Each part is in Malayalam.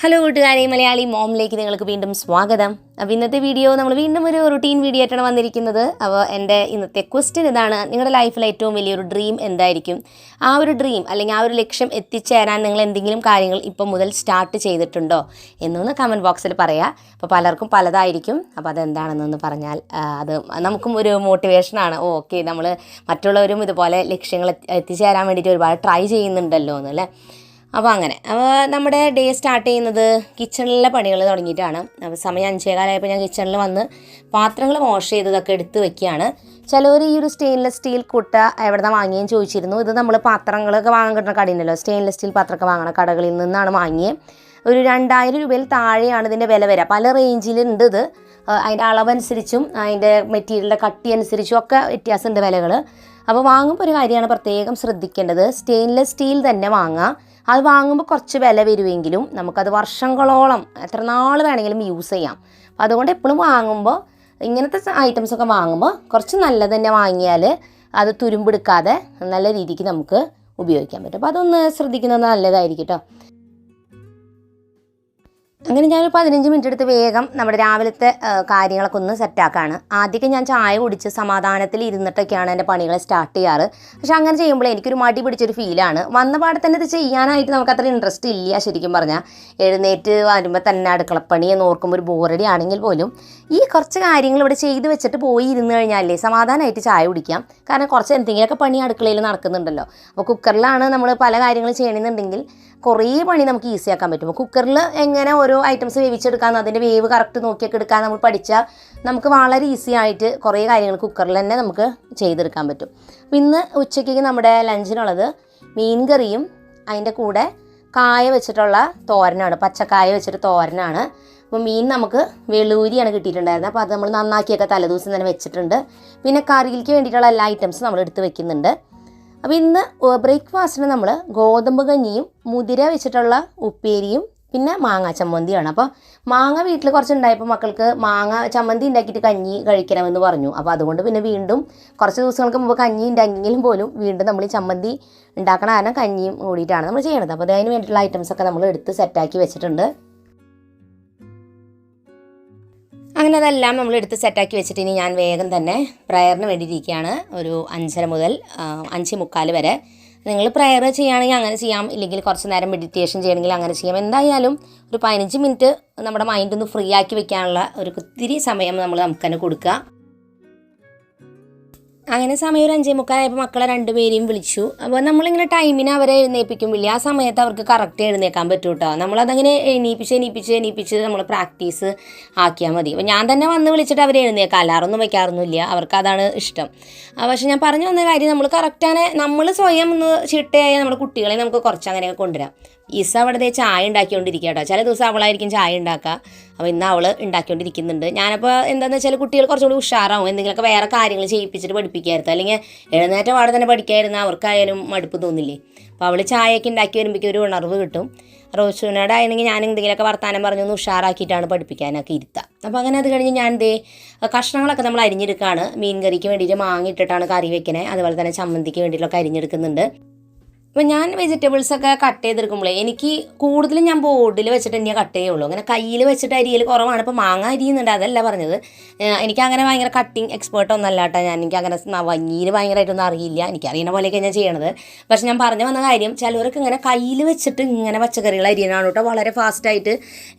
ഹലോ കൂട്ടുകാരെ, മലയാളി മോമിലേക്ക് നിങ്ങൾക്ക് വീണ്ടും സ്വാഗതം. അപ്പോൾ ഇന്നത്തെ വീഡിയോ നമ്മൾ വീണ്ടും ഒരു റുട്ടീൻ വീഡിയോ ആയിട്ടാണ് വന്നിരിക്കുന്നത്. അപ്പോൾ എൻ്റെ ഇന്നത്തെ ക്വസ്റ്റ്യൻ ഇതാണ്: നിങ്ങളുടെ ലൈഫിൽ ഏറ്റവും വലിയൊരു ഡ്രീം എന്തായിരിക്കും? ആ ഒരു ഡ്രീം അല്ലെങ്കിൽ ആ ഒരു ലക്ഷ്യം എത്തിച്ചേരാൻ നിങ്ങൾ എന്തെങ്കിലും കാര്യങ്ങൾ ഇപ്പം മുതൽ സ്റ്റാർട്ട് ചെയ്തിട്ടുണ്ടോ എന്നൊന്ന് കമൻറ്റ് ബോക്സിൽ പറയാം. അപ്പോൾ പലർക്കും പലതായിരിക്കും. അപ്പോൾ അതെന്താണെന്നൊന്ന് പറഞ്ഞാൽ അത് നമുക്കും ഒരു മോട്ടിവേഷനാണ്. ഓക്കെ, നമ്മൾ മറ്റുള്ളവരും ഇതുപോലെ ലക്ഷ്യങ്ങൾ എത്തിച്ചേരാൻ വേണ്ടിയിട്ട് ഒരുപാട് ട്രൈ ചെയ്യുന്നുണ്ടല്ലോ എന്നല്ലേ. അപ്പോൾ അങ്ങനെ നമ്മുടെ ഡേ സ്റ്റാർട്ട് ചെയ്യുന്നത് കിച്ചണിലെ പണികൾ തുടങ്ങിയിട്ടാണ്. അപ്പോൾ സമയം 5:15 ഞാൻ കിച്ചണിൽ വന്ന് പാത്രങ്ങൾ വാഷ് ചെയ്തതൊക്കെ എടുത്ത് വെക്കുകയാണ്. ചിലവർ ഈ ഒരു സ്റ്റെയിൻലെസ് സ്റ്റീൽ കുട്ട എവിടെ വാങ്ങിയെന്ന് ചോദിച്ചിരുന്നു. ഇത് നമ്മൾ പാത്രങ്ങളൊക്കെ വാങ്ങാൻ കിട്ടുന്ന കടയുണ്ടല്ലോ, സ്റ്റെയിൻലെസ് സ്റ്റീൽ പാത്രമൊക്കെ വാങ്ങുന്ന കടകളിൽ നിന്നാണ് വാങ്ങിയത്. ഒരു 2000 രൂപയിൽ താഴെയാണ് ഇതിൻ്റെ വില വരിക. പല റേഞ്ചിലുണ്ട് ഇത്. അതിൻ്റെ അളവനുസരിച്ചും അതിൻ്റെ മെറ്റീരിയലിൻ്റെ കട്ടി അനുസരിച്ചും ഒക്കെ വ്യത്യാസമുണ്ട് വിലകൾ. അപ്പോൾ വാങ്ങുമ്പോൾ ഒരു കാര്യമാണ് പ്രത്യേകം ശ്രദ്ധിക്കേണ്ടത്, സ്റ്റെയിൻലെസ് സ്റ്റീൽ തന്നെ വാങ്ങുക. അത് വാങ്ങുമ്പോൾ കുറച്ച് വില വരുമെങ്കിലും നമുക്കത് വർഷങ്ങളോളം എത്ര നാൾ വേണമെങ്കിലും യൂസ് ചെയ്യാം. അപ്പോൾ അതുകൊണ്ട് എപ്പോഴും വാങ്ങുമ്പോൾ ഇങ്ങനത്തെ ഐറ്റംസൊക്കെ വാങ്ങുമ്പോൾ കുറച്ച് നല്ലത് തന്നെ വാങ്ങിയാൽ അത് തുരുമ്പെടുക്കാതെ നല്ല രീതിക്ക് നമുക്ക് ഉപയോഗിക്കാൻ പറ്റും. അപ്പോൾ അതൊന്ന് ശ്രദ്ധിക്കുന്നത് നല്ലതായിരിക്കും കേട്ടോ. അങ്ങനെ ഞാനൊരു 15 മിനിറ്റ് എടുത്ത് വേഗം നമ്മുടെ രാവിലത്തെ കാര്യങ്ങളൊക്കെ ഒന്ന് സെറ്റാക്കാണ്. ആദ്യമൊക്കെ ഞാൻ ചായ കുടിച്ച് സമാധാനത്തിൽ ഇരുന്നിട്ടൊക്കെയാണ് എൻ്റെ പണികൾ സ്റ്റാർട്ട് ചെയ്യാറ്. പക്ഷെ അങ്ങനെ ചെയ്യുമ്പോൾ എനിക്കൊരു മടി പിടിച്ചൊരു ഫീലാണ്. വന്ന പാടെ തന്നെ ഇത് ചെയ്യാനായിട്ട് നമുക്കത്ര ഇൻട്രസ്റ്റ് ഇല്ല. ശരിക്കും പറഞ്ഞാൽ എഴുന്നേറ്റ് വരുമ്പോൾ തന്നെ അടുക്കളപ്പണി എന്ന് ഓർക്കുമ്പോൾ ഒരു ബോറടി ആണെങ്കിൽ പോലും ഈ കുറച്ച് കാര്യങ്ങൾ ഇവിടെ ചെയ്ത് വെച്ചിട്ട് പോയി ഇരുന്ന് കഴിഞ്ഞാലേ സമാധാനമായിട്ട് ചായ കുടിക്കാം. കാരണം കുറച്ച് എന്തെങ്കിലുമൊക്കെ പണി അടുക്കളയിൽ നടക്കുന്നുണ്ടല്ലോ. അപ്പോൾ കുക്കറിലാണ് നമ്മൾ പല കാര്യങ്ങൾ ചെയ്യണമെന്നുണ്ടെങ്കിൽ കുറേ പണി നമുക്ക് ഈസി ആക്കാൻ പറ്റും. കുക്കറിൽ എങ്ങനെ ഓരോ ഐറ്റംസ് വേവിച്ചെടുക്കാമെന്ന് അതിൻ്റെ വേവ് കറക്റ്റ് നോക്കിയൊക്കെ എടുക്കാൻ നമ്മൾ പഠിച്ചാൽ നമുക്ക് വളരെ ഈസി ആയിട്ട് കുറേ കാര്യങ്ങൾ കുക്കറിൽ തന്നെ നമുക്ക് ചെയ്തെടുക്കാൻ പറ്റും. അപ്പോൾ ഇന്ന് ഉച്ചയ്ക്ക് നമ്മുടെ ലഞ്ചിനുള്ളത് മീൻ കറിയും അതിൻ്റെ കൂടെ കായ വെച്ചിട്ടുള്ള തോരനാണ്, പച്ചക്കായ വെച്ചിട്ട് തോരനാണ്. അപ്പോൾ മീൻ നമുക്ക് വെളൂരിയാണ് കിട്ടിയിട്ടുണ്ടായിരുന്നത്. അപ്പോൾ അത് നമ്മൾ നന്നാക്കിയൊക്കെ തലേദിവസം തന്നെ വെച്ചിട്ടുണ്ട്. പിന്നെ കറിയിലേക്ക് വേണ്ടിയിട്ടുള്ള എല്ലാ ഐറ്റംസും നമ്മൾ എടുത്ത് വെക്കുന്നുണ്ട്. അപ്പോൾ ഇന്ന് ബ്രേക്ക്ഫാസ്റ്റിന് നമ്മൾ ഗോതമ്പ് കഞ്ഞിയും മുതിര വെച്ചിട്ടുള്ള ഉപ്പേരിയും പിന്നെ മാങ്ങ ചമ്മന്തിയാണ്. അപ്പോൾ മാങ്ങ വീട്ടിൽ കുറച്ചുണ്ടായപ്പോൾ മക്കൾക്ക് മാങ്ങ ചമ്മന്തി ഉണ്ടാക്കിയിട്ട് കഞ്ഞി കഴിക്കണമെന്ന് പറഞ്ഞു. അപ്പോൾ അതുകൊണ്ട് പിന്നെ വീണ്ടും കുറച്ച് ദിവസങ്ങൾക്ക് മുമ്പ് കഞ്ഞി ഉണ്ടെങ്കിലും പോലും വീണ്ടും നമ്മൾ ഈ ചമ്മന്തി ഉണ്ടാക്കണ കാരണം കഞ്ഞിയും കൂടിയിട്ടാണ് നമ്മൾ ചെയ്യണത്. അപ്പോൾ അതിന് വേണ്ടിയിട്ടുള്ള ഐറ്റംസൊക്കെ നമ്മൾ എടുത്ത് സെറ്റാക്കി വെച്ചിട്ടുണ്ട്. അങ്ങനെ അതെല്ലാം നമ്മൾ എടുത്ത് സെറ്റാക്കി വെച്ചിട്ട് ഇനി ഞാൻ വേഗം തന്നെ പ്രയറിന് വേണ്ടിയിരിക്കുകയാണ്. ഒരു 5:30 മുതൽ 5:45 വരെ. നിങ്ങൾ പ്രയർ ചെയ്യുകയാണെങ്കിൽ അങ്ങനെ ചെയ്യാം, ഇല്ലെങ്കിൽ കുറച്ച് നേരം മെഡിറ്റേഷൻ ചെയ്യണമെങ്കിൽ അങ്ങനെ ചെയ്യാം. എന്തായാലും ഒരു 15 മിനിറ്റ് നമ്മുടെ മൈൻഡ് ഒന്ന് ഫ്രീ ആക്കി വെക്കാനുള്ള ഒരു ഒത്തിരി സമയം നമുക്ക് തന്നെ കൊടുക്കുക. അങ്ങനെ സമയം ഒരു 5:45 മക്കളെ 2 പേരെയും വിളിച്ചു. അപ്പോൾ നമ്മളിങ്ങനെ ടൈമിന് അവരെ എഴുന്നേൽപ്പിക്കുമ്പില്ല, ആ സമയത്ത് അവർക്ക് കറക്റ്റ് എഴുന്നേൽക്കാൻ പറ്റും കേട്ടോ. നമ്മളതങ്ങനെ എണീപ്പിച്ച് നമ്മൾ പ്രാക്ടീസ് ആക്കിയാൽ മതി. അപ്പോൾ ഞാൻ തന്നെ വന്ന് വിളിച്ചിട്ട് അവരെ എഴുന്നേൽക്കാം, അലാറൊന്നും വയ്ക്കാറൊന്നുമില്ല, അവർക്ക് അതാണ് ഇഷ്ടം. പക്ഷെ ഞാൻ പറഞ്ഞു വന്ന കാര്യം, നമ്മൾ കറക്റ്റാണ് നമ്മൾ സ്വയം ഒന്ന് ചിട്ടയായ നമ്മുടെ കുട്ടികളെ നമുക്ക് കുറച്ച് അങ്ങനെയൊക്കെ കൊണ്ടുവരാം. ഈസ അവിടെ ചായ ഉണ്ടാക്കിക്കൊണ്ടിരിക്കുക കേട്ടോ. ചില ദിവസം അവളായിരിക്കും ചായ ഉണ്ടാക്കുക. അപ്പോൾ ഇന്ന് അവൾ ഉണ്ടാക്കിക്കൊണ്ടിരിക്കുന്നുണ്ട്. ഞാനപ്പോൾ എന്താണെന്ന് വെച്ചാൽ കുട്ടികൾ കുറച്ചുകൂടി ഉഷാറാവും, എന്തെങ്കിലുമൊക്കെ വേറെ കാര്യങ്ങൾ ചെയ്യിപ്പിച്ചിട്ട് പഠിപ്പിക്കായിരുന്നു. അല്ലെങ്കിൽ എഴുന്നേറ്റ പാടെ തന്നെ പഠിക്കായിരുന്നു, അവർക്കായാലും മടുപ്പ് തോന്നില്ലേ. അപ്പോൾ അവൾ ചായയൊക്കെ ഉണ്ടാക്കി വരുമ്പോഴേക്കും ഒരു ഉണർവ് കിട്ടും. റോഷനോടായിരുന്നെങ്കിൽ ഞാൻ എന്തെങ്കിലുമൊക്കെ വർത്താനം പറഞ്ഞൊന്ന് ഉഷാറാക്കിയിട്ടാണ് പഠിപ്പിക്കാനൊക്കെ ഇരുത്തുക. അപ്പോൾ അങ്ങനെ അത് കഴിഞ്ഞ് ഞാൻ കഷ്ണങ്ങളൊക്കെ നമ്മൾ അരിഞ്ഞെടുക്കുകയാണ്. മീൻ കറിക്ക് വേണ്ടിയിട്ട് മാങ്ങ ഇട്ടിട്ടാണ് കറി വെക്കണേ. അതുപോലെ തന്നെ ചമ്മന്തിക്ക് വേണ്ടിയിട്ടൊക്കെ അരിഞ്ഞെടുക്കുന്നുണ്ട്. അപ്പോൾ ഞാൻ വെജിറ്റബിൾസൊക്കെ കട്ട് ചെയ്തെടുക്കുമ്പോഴേ എനിക്ക് കൂടുതലും ഞാൻ ബോർഡിൽ വെച്ചിട്ട് തന്നെയാണ് കട്ട് ചെയ്യുള്ളൂ. അങ്ങനെ കയ്യിൽ വെച്ചിട്ട് അരിയൽ കുറവാണ്. ഇപ്പോൾ മാങ്ങ അരിയുന്നുണ്ട്, അതല്ല പറഞ്ഞത്. എനിക്കങ്ങനെ ഭയങ്കര കട്ടിങ് എക്സ്പേർട്ടൊന്നും അല്ല കേട്ടോ. എനിക്കങ്ങനെ വഞ്ഞിയിൽ ഭയങ്കരമായിട്ടൊന്നും അറിയില്ല. എനിക്കറിയുന്ന പോലെയൊക്കെ ഞാൻ ചെയ്യണത്. പക്ഷെ ഞാൻ പറഞ്ഞു വന്ന കാര്യം, ചിലവർക്ക് ഇങ്ങനെ കയ്യിൽ വെച്ചിട്ട് ഇങ്ങനെ പച്ചക്കറികൾ അരിയണമാണ് കേട്ടോ വളരെ ഫാസ്റ്റായിട്ട്.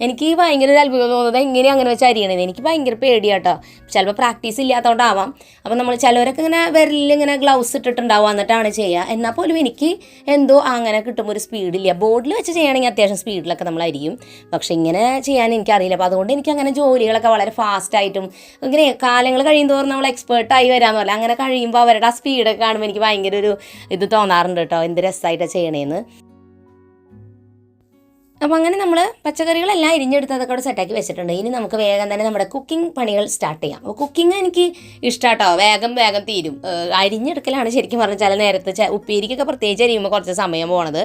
എനിക്ക് ഭയങ്കര ഒരു അത്ഭുതം തോന്നുന്നത് എങ്ങനെയാണ് അങ്ങനെ വെച്ച് അരിയണത്. എനിക്ക് ഭയങ്കര പേടിയാട്ടോ. ചിലപ്പോൾ പ്രാക്ടീസ് ഇല്ലാത്തതുകൊണ്ടാവാം. അപ്പോൾ നമ്മൾ ചിലവരൊക്കെ ഇങ്ങനെ വിരലിങ്ങനെ ഗ്ലൗസ് ഇട്ടിട്ടുണ്ടാവും, എന്നിട്ടാണ് ചെയ്യുക. എന്നാൽ പോലും എനിക്ക് എന്തോ അങ്ങനെ കിട്ടുമ്പോൾ ഒരു സ്പീഡില്ല. ബോർഡിൽ വെച്ച് ചെയ്യുകയാണെങ്കിൽ അത്യാവശ്യം സ്പീഡിലൊക്കെ നമ്മൾ അരിയും. പക്ഷെ ഇങ്ങനെ ചെയ്യാൻ എനിക്കറിയില്ല. അപ്പോൾ അതുകൊണ്ട് എനിക്ക് അങ്ങനെ ജോലികളൊക്കെ വളരെ ഫാസ്റ്റായിട്ടും ഇങ്ങനെ കാലങ്ങൾ കഴിയുന്തോറും നമ്മൾ എക്സ്പേർട്ടായി വരാമെന്ന് പോലെ അങ്ങനെ കഴിയുമ്പോൾ അവരുടെ ആ സ്പീഡൊക്കെ കാണുമ്പോൾ എനിക്ക് ഭയങ്കര ഒരു ഇത് തോന്നാറുണ്ട് കേട്ടോ, എന്ത് രസമായിട്ടാണ് ചെയ്യണേന്ന്. അപ്പോൾ അങ്ങനെ നമ്മൾ പച്ചക്കറികളെല്ലാം അരിഞ്ഞെടുത്ത് അതൊക്കെ അവിടെ സെറ്റാക്കി വെച്ചിട്ടുണ്ട്. ഇനി നമുക്ക് വേഗം തന്നെ നമ്മുടെ കുക്കിംഗ് പണികൾ സ്റ്റാർട്ട് ചെയ്യാം. അപ്പോൾ കുക്കിംഗ് എനിക്ക് ഇഷ്ടമാട്ടോ, വേഗം തീരും. അരിഞ്ഞെടുക്കലാണ് ശരിക്കും പറഞ്ഞാൽ ചില നേരത്ത്. ഉപ്പേരിക്കൊക്കെ പ്രത്യേകിച്ച് അരിയുമ്പോൾ കുറച്ച് സമയം പോണത്.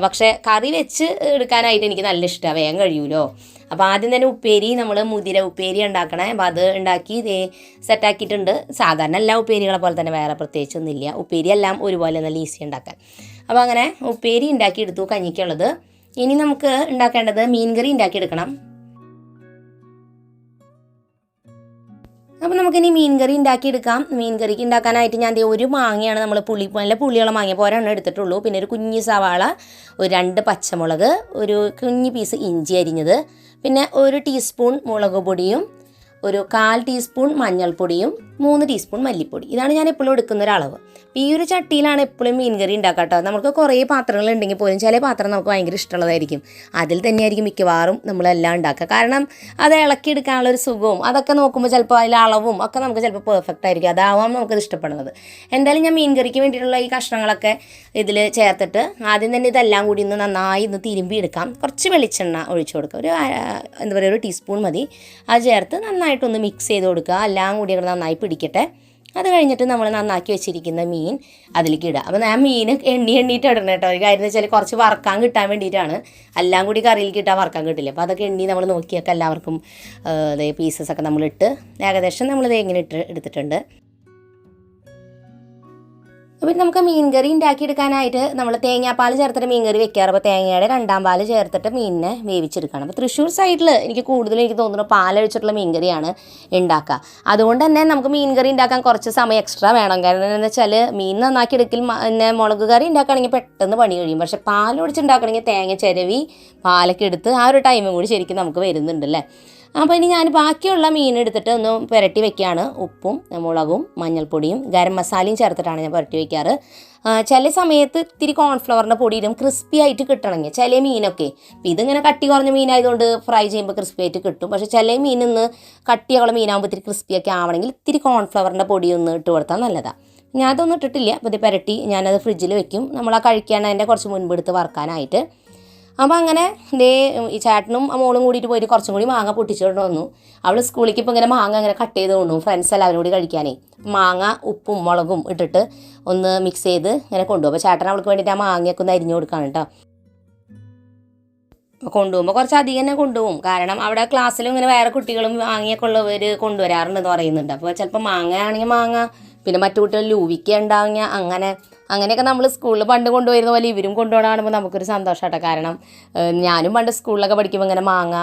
പക്ഷേ കറി വെച്ച് എടുക്കാനായിട്ട് എനിക്ക് നല്ല ഇഷ്ടമാണ്, വേഗം കഴിയുമല്ലോ. അപ്പോൾ ആദ്യം തന്നെ ഉപ്പേരി, നമ്മൾ മുതിര ഉപ്പേരി ഉണ്ടാക്കണേ. അപ്പോൾ അത് ഉണ്ടാക്കി സെറ്റാക്കിയിട്ടുണ്ട്. സാധാരണ എല്ലാ ഉപ്പേരികളെ പോലെ തന്നെ വേറെ പ്രത്യേകിച്ചൊന്നുമില്ല. ഉപ്പേരി എല്ലാം ഒരുപോലെ നല്ല ഈസി ഉണ്ടാക്കാൻ. അപ്പോൾ അങ്ങനെ ഉപ്പേരി ഉണ്ടാക്കിയെടുത്തു കഞ്ഞിക്കുള്ളത്. ഇനി നമുക്ക് ഉണ്ടാക്കേണ്ടത് മീൻ കറി ഉണ്ടാക്കിയെടുക്കണം. അപ്പോൾ നമുക്കിനി മീൻ കറി ഉണ്ടാക്കിയെടുക്കാം. മീൻ കറിക്ക് ഉണ്ടാക്കാനായിട്ട് ഞാൻ ഒരു മാങ്ങയാണ് നമ്മൾ നല്ല പുളിയുള്ള മാങ്ങ പോരാണ് എടുത്തിട്ടുള്ളൂ. പിന്നെ ഒരു കുഞ്ഞ് സവാള, ഒരു 2 പച്ചമുളക്, ഒരു കുഞ്ഞ് പീസ് ഇഞ്ചി അരിഞ്ഞത്, പിന്നെ 1 ടീസ്പൂൺ മുളക് പൊടിയും, ഒരു 1/4 ടീസ്പൂൺ മഞ്ഞൾപ്പൊടിയും, 3 ടീസ്പൂൺ മല്ലിപ്പൊടി. ഇതാണ് ഞാൻ എപ്പോഴും എടുക്കുന്ന ഒരളവ്. ഈ ഒരു ചട്ടിയിലാണ് എപ്പോഴും മീൻ കറി ഉണ്ടാക്കുക കേട്ടോ. നമുക്ക് കുറേ പാത്രങ്ങൾ ഉണ്ടെങ്കിൽ പോലും ചില പാത്രം നമുക്ക് ഭയങ്കര ഇഷ്ടമുള്ളതായിരിക്കും. അതിൽ തന്നെയായിരിക്കും മിക്കവാറും നമ്മളെല്ലാം ഉണ്ടാക്കുക. കാരണം അത് ഇളക്കിയെടുക്കാനുള്ളൊരു സുഖവും അതൊക്കെ നോക്കുമ്പോൾ ചിലപ്പോൾ അതിലെ അളവും ഒക്കെ നമുക്ക് ചിലപ്പോൾ പെർഫെക്റ്റ് ആയിരിക്കും. അതാവാം നമുക്കത് ഇഷ്ടപ്പെടുന്നത്. എന്തായാലും ഞാൻ മീൻ കറിക്ക് വേണ്ടിയിട്ടുള്ള ഈ കഷ്ണങ്ങളൊക്കെ ഇതിൽ ചേർത്തിട്ട് ആദ്യം തന്നെ ഇതെല്ലാം കൂടി നന്നായി തിരുമ്പി എടുക്കാം. കുറച്ച് വെളിച്ചെണ്ണ ഒഴിച്ചു കൊടുക്കുക. ഒരു ടീസ്പൂൺ മതി. അത് ചേർത്ത് നന്നായിട്ടൊന്ന് മിക്സ് ചെയ്ത് കൊടുക്കുക. എല്ലാം കൂടി നന്നായി പിടിക്കട്ടെ. അത് കഴിഞ്ഞിട്ട് നമ്മൾ നന്നാക്കി വെച്ചിരിക്കുന്ന മീൻ അതിലേക്ക് ഇടുക. അപ്പോൾ ഞാൻ മീൻ എണ്ണിയിട്ട് ഇടണം കേട്ടോ. ഒരു കാര്യം എന്ന് വെച്ചാൽ കുറച്ച് വറക്കാൻ കിട്ടാൻ വേണ്ടിയിട്ടാണ്. എല്ലാം കൂടി കറിയിലേക്ക് ഇട്ടാൽ വറക്കാൻ കിട്ടില്ല. അപ്പോൾ അതൊക്കെ എണ്ണി നമ്മൾ നോക്കിയൊക്കെ എല്ലാവർക്കും പീസസൊക്കെ നമ്മളിട്ട് ഏകദേശം നമ്മളിത് എങ്ങനെ എടുത്തിട്ടുണ്ട്. അപ്പോൾ നമുക്ക് മീൻ കറി ഉണ്ടാക്കിയെടുക്കാനായിട്ട് നമ്മൾ തേങ്ങാപ്പാൽ ചേർത്തിട്ട് മീൻ കറി വെക്കാറ്. അപ്പോൾ തേങ്ങയുടെ 2ാം പാല് ചേർത്തിട്ട് മീനിനെ വേവിച്ചെടുക്കണം. അപ്പോൾ തൃശ്ശൂർ സൈഡിൽ എനിക്ക് തോന്നുന്നു പാലൊഴിച്ചിട്ടുള്ള മീൻ കറിയാണ് ഉണ്ടാക്കുക. അതുകൊണ്ട് തന്നെ നമുക്ക് മീൻ കറി ഉണ്ടാക്കാൻ കുറച്ച് സമയം എക്സ്ട്രാ വേണം. കാരണം എന്താണെന്ന് വെച്ചാൽ മീൻ നന്നാക്കി എടുക്കൽ പിന്നെ മുളക് കറി ഉണ്ടാക്കുകയാണെങ്കിൽ പെട്ടെന്ന് പണി കഴിയും. പക്ഷേ പാലൊഴിച്ചുണ്ടാക്കണമെങ്കിൽ തേങ്ങ ചിരവി പാലൊക്കെ എടുത്ത് ആ ഒരു ടൈമും കൂടി ശരിക്കും നമുക്ക് വരുന്നുണ്ടല്ലേ. അപ്പോൾ ഇനി ഞാൻ ബാക്കിയുള്ള മീൻ എടുത്തിട്ട് ഒന്ന് പുരട്ടി വെക്കുകയാണ്. ഉപ്പും മുളകും മഞ്ഞൾപ്പൊടിയും ഗരം മസാലയും ചേർത്തിട്ടാണ് ഞാൻ പുരട്ടി വയ്ക്കാറ്. ചില സമയത്ത് ഇത്തിരി കോൺഫ്ലവറിൻ്റെ പൊടിയിലും ക്രിസ്പി ആയിട്ട് കിട്ടണമെങ്കിൽ ചില മീനൊക്കെ ഇപ്പം ഇതിങ്ങനെ കട്ടി കുറഞ്ഞ മീനായതുകൊണ്ട് ഫ്രൈ ചെയ്യുമ്പോൾ ക്രിസ്പി ആയിട്ട് കിട്ടും. പക്ഷേ ചില മീനിന്ന് കട്ടിയുള്ള മീനാകുമ്പോൾ ഇത്തിരി ക്രിസ്പിയൊക്കെ ആവണമെങ്കിൽ ഇത്തിരി കോൺഫ്ലവറിൻ്റെ പൊടി ഒന്ന് ഇട്ട് കൊടുത്താൽ നല്ലതാണ്. ഞാൻ അതൊന്നും ഇട്ടിട്ടില്ല. അപ്പോൾ ഇത് പുരട്ടി ഞാനത് ഫ്രിഡ്ജിൽ വെക്കും. നമ്മൾ ആ കഴിക്കാനതിൻ്റെ കുറച്ച് മുൻപ് എടുത്ത് വറക്കാനായിട്ട്. അപ്പോൾ അങ്ങനെ ഈ ചേട്ടനും മോളും കൂടിയിട്ട് പോയിട്ട് കുറച്ചും കൂടി മാങ്ങ പൊട്ടിച്ചുകൊണ്ട് വന്നു. അവൾ സ്കൂളിലേക്ക് ഇപ്പോൾ ഇങ്ങനെ മാങ്ങ അങ്ങനെ കട്ട് ചെയ്ത് കൊണ്ടുപോകും ഫ്രണ്ട്സ് എല്ലാവരും കൂടി കഴിക്കാനേ. മാങ്ങ ഉപ്പും മുളകും ഇട്ടിട്ട് ഒന്ന് മിക്സ് ചെയ്ത് ഇങ്ങനെ കൊണ്ടുപോകും. അപ്പോൾ ചേട്ടൻ അവൾക്ക് വേണ്ടിയിട്ട് ആ മാങ്ങയൊക്കെ ഒന്ന് അരിഞ്ഞു കൊടുക്കുകയാണ് കേട്ടോ. കൊണ്ടുപോകുമ്പോൾ കുറച്ച് അധികം തന്നെ കൊണ്ടുപോകും. കാരണം അവിടെ ക്ലാസ്സിലും ഇങ്ങനെ വേറെ കുട്ടികളും മാങ്ങയൊക്കെ ഉള്ളവർ കൊണ്ടുവരാറുണ്ടെന്ന് പറയുന്നുണ്ട്. അപ്പോൾ ചിലപ്പോൾ മാങ്ങ ആണെങ്കിൽ മാങ്ങ, പിന്നെ മറ്റു കുട്ടികൾ ലൂവിക്ക ഉണ്ടാവുക, അങ്ങനെയൊക്കെ നമ്മൾ സ്കൂളിൽ പണ്ട് കൊണ്ടുപോയിരുന്ന പോലെ ഇവരും കൊണ്ടുപോകണമെങ്കിൽ നമുക്കൊരു സന്തോഷമാട്ടോ. കാരണം ഞാനും പണ്ട് സ്കൂളിലൊക്കെ പഠിക്കുമ്പോൾ ഇങ്ങനെ മാങ്ങ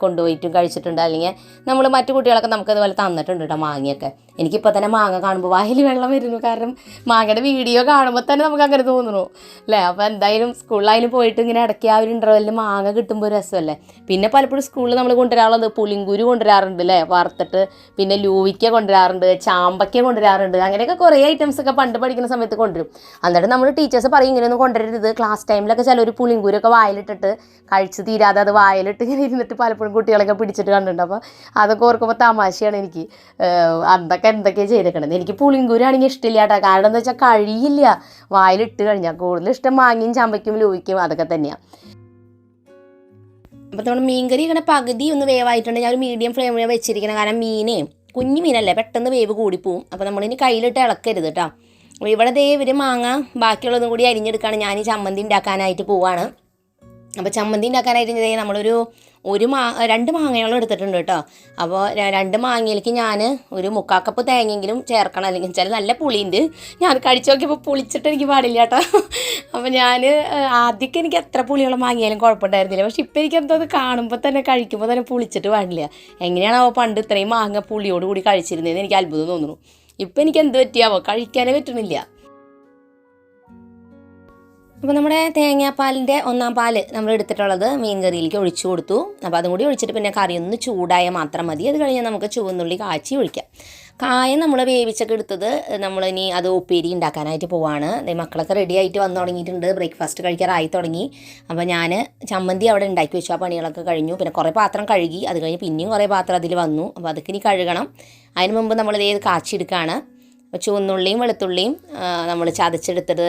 കൊണ്ടുപോയിട്ടും കഴിച്ചിട്ടുണ്ട്. അല്ലെങ്കിൽ നമ്മൾ മറ്റു കുട്ടികളൊക്കെ നമുക്കതുപോലെ തന്നിട്ടുണ്ട് കേട്ടോ മാങ്ങയൊക്കെ. എനിക്കിപ്പോൾ തന്നെ മാങ്ങ കാണുമ്പോൾ വായിൽ വെള്ളം വരുന്നു. കാരണം മാങ്ങയുടെ വീഡിയോ കാണുമ്പോൾ തന്നെ നമുക്ക് അങ്ങനെ തോന്നുന്നു അല്ലേ. അപ്പോൾ എന്തായാലും സ്കൂളിലായാലും പോയിട്ട് ഇങ്ങനെ ഇടയ്ക്ക് ആ ഒരു ഇൻ്റർവെല്ലിൽ മാങ്ങ കിട്ടുമ്പോൾ ഒരു രസമല്ലേ. പിന്നെ പലപ്പോഴും സ്കൂളിൽ നമ്മൾ കൊണ്ടുവരാറുള്ളത് പുളിങ്കുരു കൊണ്ടുവരാറുണ്ട് അല്ലേ വറുത്തിട്ട്. പിന്നെ ലൂവിക്ക കൊണ്ടുവരാറുണ്ട്, ചാമ്പയ്ക്ക കൊണ്ടുവരാറുണ്ട്. അങ്ങനെയൊക്കെ കുറേ ഐറ്റംസൊക്കെ പണ്ട് പഠിക്കുന്ന സമയത്ത് കൊണ്ടുവരും. എന്നിട്ട് നമ്മൾ ടീച്ചേഴ്സ് പറയും ഇങ്ങനെയൊന്നും കൊണ്ടുവരരുത്. ക്ലാസ് ടൈമിലൊക്കെ ചിലർ പുളിങ്കൂരൊക്കെ വായിലിട്ടിട്ട് കഴിച്ച് തീരാതെ അത് വായിലിട്ട് ഇങ്ങനെ ഇരുന്നിട്ട് പലപ്പോഴും കുട്ടികളൊക്കെ പിടിച്ചിട്ട് കണ്ടിട്ടുണ്ട്. അപ്പോൾ അതൊക്കെ ഓർക്കുമ്പോൾ തമാശയാണ് എനിക്ക്. അതൊക്കെ എന്തൊക്കെയാണ് ചെയ്തേക്കണത്. എനിക്ക് പുളിങ്കൂരാണെങ്കിൽ ഇഷ്ടമില്ല കേട്ടോ. കാരണം എന്താ വെച്ചാൽ കഴിയില്ല വായിലിട്ട് കഴിഞ്ഞാൽ. കൂടുതൽ ഇഷ്ടം മാങ്ങയും ചമ്പയ്ക്കും ലൂവിക്കും അതൊക്കെ തന്നെയാണ്. അപ്പോൾ നമ്മൾ മീൻ കറി ഇങ്ങനെ പകുതി ഒന്ന് വേവായിട്ടുണ്ട്. ഞാൻ ഒരു മീഡിയം ഫ്ലെയിമിൽ വെച്ചിരിക്കണം. കാരണം മീനേ കുഞ്ഞു മീനല്ലേ, പെട്ടെന്ന് വേവ് കൂടിപ്പോവും. അപ്പോൾ നമ്മളിനി കയ്യിലിട്ട് ഇളക്കരുത് കേട്ടോ. അപ്പോൾ ഇവിടെ ഇവർ മാങ്ങ ബാക്കിയുള്ളതും കൂടി അരിഞ്ഞെടുക്കുകയാണ്. ഞാൻ ഈ ചമ്മന്തി ഉണ്ടാക്കാനായിട്ട് പോവാണ്. അപ്പോൾ ചമ്മന്തി ഉണ്ടാക്കാനായിട്ട് നമ്മളൊരു 2 മാങ്ങയോളം എടുത്തിട്ടുണ്ട് കേട്ടോ. അപ്പോൾ 2 മാങ്ങയിലേക്ക് ഞാൻ ഒരു 3/4 കപ്പ് തേങ്ങയെങ്കിലും ചേർക്കണം. അല്ലെങ്കിൽ വെച്ചാൽ നല്ല പുളിയുണ്ട്. ഞാൻ കഴിച്ച് നോക്കിയപ്പോൾ പുളിച്ചിട്ട് എനിക്ക് പാടില്ല കേട്ടോ. അപ്പോൾ ഞാൻ ആദ്യമൊക്കെ എനിക്ക് എത്ര പുളിയുള്ള മാങ്ങയാലും കുഴപ്പമുണ്ടായിരുന്നില്ല. പക്ഷെ ഇപ്പോൾ എനിക്ക് എന്തോ അത് കാണുമ്പോൾ തന്നെ കഴിക്കുമ്പോൾ തന്നെ പുളിച്ചിട്ട് പാടില്ല. എങ്ങനെയാണോ പണ്ട് ഇത്രയും മാങ്ങ പുളിയോടുകൂടി കഴിച്ചിരുന്നതെന്ന് എനിക്ക് അത്ഭുതം തോന്നുന്നു. ഇപ്പം എനിക്ക് എന്ത് പറ്റിയാവോ, കഴിക്കാനേ പറ്റണില്ല. അപ്പോൾ നമ്മുടെ തേങ്ങാപ്പാലിൻ്റെ 1ാം പാല് നമ്മൾ എടുത്തിട്ടുള്ളത് മീൻ കറിയിലേക്ക് ഒഴിച്ചു കൊടുത്തു. അപ്പോൾ അതും കൂടി ഒഴിച്ചിട്ട് പിന്നെ കറി ഒന്ന് ചൂടായാൽ മാത്രം മതി. അത് കഴിഞ്ഞാൽ നമുക്ക് ചുവന്നുള്ളി കാച്ചി ഒഴിക്കാം. കായം നമ്മൾ വേവിച്ചൊക്കെ എടുത്തത് നമ്മളിനി അത് ഉപ്പേരി ഉണ്ടാക്കാനായിട്ട് പോവാണ്. മക്കളൊക്കെ റെഡി ആയിട്ട് വന്നു തുടങ്ങിയിട്ടുണ്ട്. ബ്രേക്ക്ഫാസ്റ്റ് കഴിക്കാറായി തുടങ്ങി. അപ്പോൾ ഞാൻ ചമ്മന്തി അവിടെ ഉണ്ടാക്കി വെച്ചു. ആ പണികളൊക്കെ കഴിഞ്ഞു. പിന്നെ കുറേ പാത്രം കഴുകി. അത് കഴിഞ്ഞ് പിന്നെയും കുറേ പാത്രം അതിൽ വന്നു. അപ്പോൾ അതൊക്കെ ഇനി കഴുകണം. അതിന് മുമ്പ് നമ്മളിത് കാച്ചിയെടുക്കുകയാണ്. ചുവന്നുള്ളിയും വെളുത്തുള്ളിയും നമ്മൾ ചതച്ചെടുത്തിട്ട്